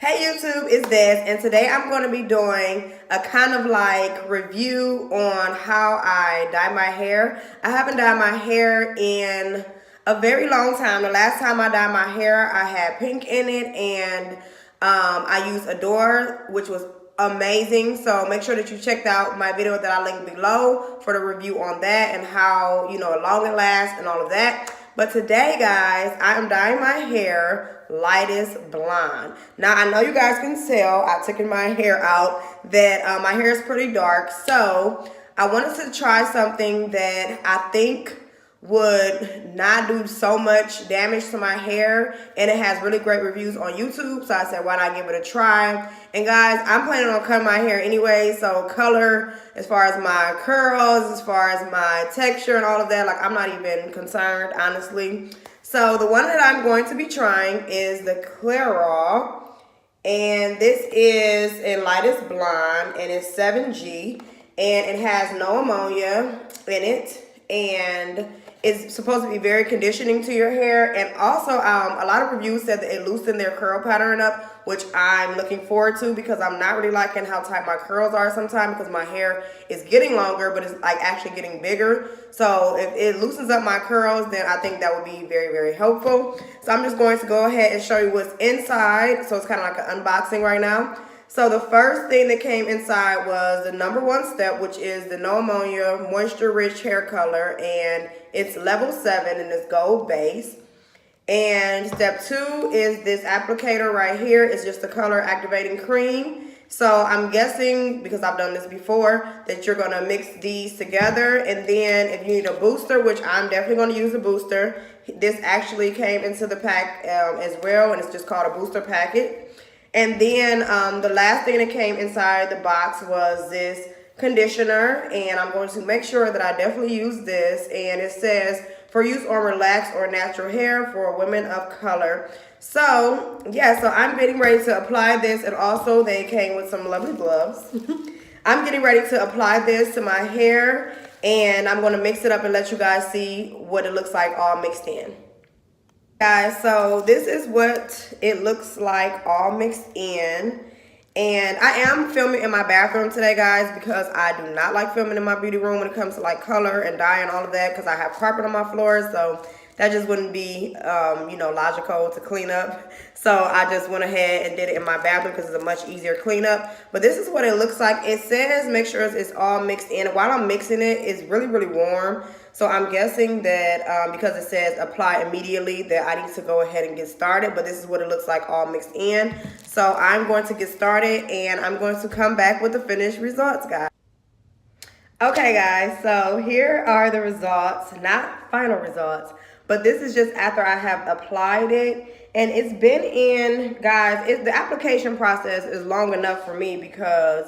Hey YouTube, it's Des, and today I'm going to be doing a kind of like review on how I dye my hair. I haven't dyed my hair in a very long time. The last time I dyed my hair, I had pink in it, and I used Adore, which was amazing. So make sure that you checked out my video that I linked below for the review on that and how, long it lasts and all of that. But today, guys, I am dyeing my hair lightest blonde. Now, I know you guys can tell, I took my hair out, that my hair is pretty dark. So I wanted to try something that I think would not do so much damage to my hair, and it has really great reviews on YouTube, so I said why not give it a try. And guys, I'm planning on cutting my hair anyway, so color, as far as my curls, as far as my texture and all of that, like I'm not even concerned, honestly. So the one that I'm going to be trying is the Clairol, and this is in lightest blonde, and it's 7G, and it has no ammonia in it, and it's supposed to be very conditioning to your hair. And also, a lot of reviews said that it loosened their curl pattern up, which I'm looking forward to because I'm not really liking how tight my curls are sometimes because my hair is getting longer, but it's like actually getting bigger. So if it loosens up my curls, then I think that would be very, very helpful. So I'm just going to go ahead and show you what's inside. So it's kind of like an unboxing right now. So the first thing that came inside was the #1 step, which is the no ammonia moisture rich hair color, and it's level 7 and it's gold base. And step 2 is this applicator right here. It's just a color activating cream. So I'm guessing, because I've done this before, that you're gonna mix these together. And then if you need a booster, which I'm definitely gonna use a booster, this actually came into the pack as well, and it's just called a booster packet. And then the last thing that came inside the box was this conditioner, and I'm going to make sure that I definitely use this. And it says, for use on relaxed or natural hair for women of color. So, yeah, so I'm getting ready to apply this, and also they came with some lovely gloves. I'm getting ready to apply this to my hair, and I'm going to mix it up and let you guys see what it looks like all mixed in. Guys, so this is what it looks like all mixed in, and I am filming in my bathroom today, guys, because I do not like filming in my beauty room when it comes to like color and dye and all of that, because I have carpet on my floors, so that just wouldn't be logical to clean up. So I just went ahead and did it in my bathroom because it's a much easier cleanup. But this is what it looks like. It says make sure it's all mixed in. While I'm mixing it, it's really, really warm. So I'm guessing that because it says apply immediately, that I need to go ahead and get started. But this is what it looks like all mixed in. So I'm going to get started, and I'm going to come back with the finished results, guys. Okay, guys, so here are the results, not final results, but this is just after I have applied it. And it's been in, guys, the application process is long enough for me because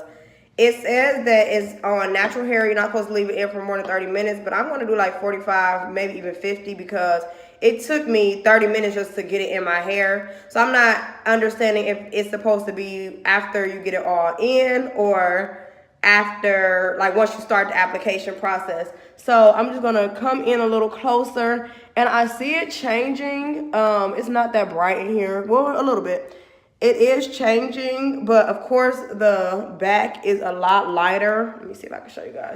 it says that it's on natural hair. You're not supposed to leave it in for more than 30 minutes, but I'm going to do like 45, maybe even 50, because it took me 30 minutes just to get it in my hair. So I'm not understanding if it's supposed to be after you get it all in or after, like once you start the application process. So I'm just gonna come in a little closer, and I see it changing. It's not that bright in here. Well, a little bit. It is changing, but of course the back is a lot lighter. Let me see if I can show you guys.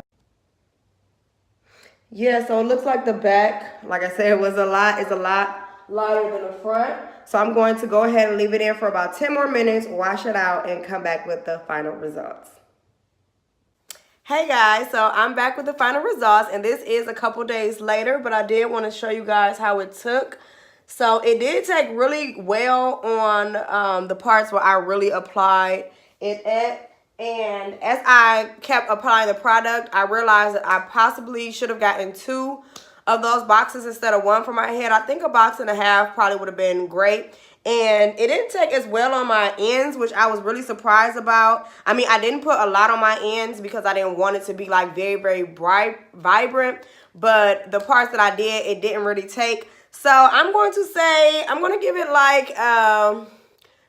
Yeah, so it looks like the back, like I said, is a lot lighter than the front. So I'm going to go ahead and leave it in for about 10 more minutes, wash it out, and come back with the final results. Hey guys, so I'm back with the final results, and this is a couple days later, but I did want to show you guys how it took. So it did take really well on the parts where I really applied it at. And as I kept applying the product, I realized that I possibly should have gotten 2 of those boxes instead of 1 for my head. I think a box and a half probably would have been great. And it didn't take as well on my ends, which I was really surprised about. I mean, I didn't put a lot on my ends because I didn't want it to be like very, very bright, vibrant. But the parts that I did, it didn't really take. So I'm going to say, I'm going to give it like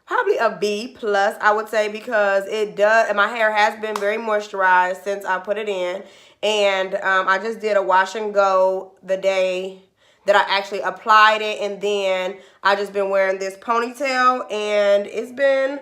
probably a B+, I would say, because it does, and my hair has been very moisturized since I put it in. And I just did a wash and go the day that I actually applied it, and then I just been wearing this ponytail, and it's been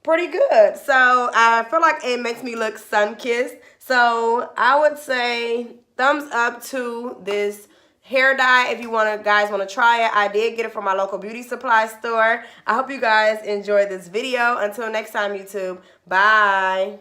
pretty good. So I feel like it makes me look sun-kissed. So I would say thumbs up to this hair dye if you guys want to try it. I did get it from my local beauty supply store. I hope you guys enjoyed this video. Until next time, YouTube. Bye.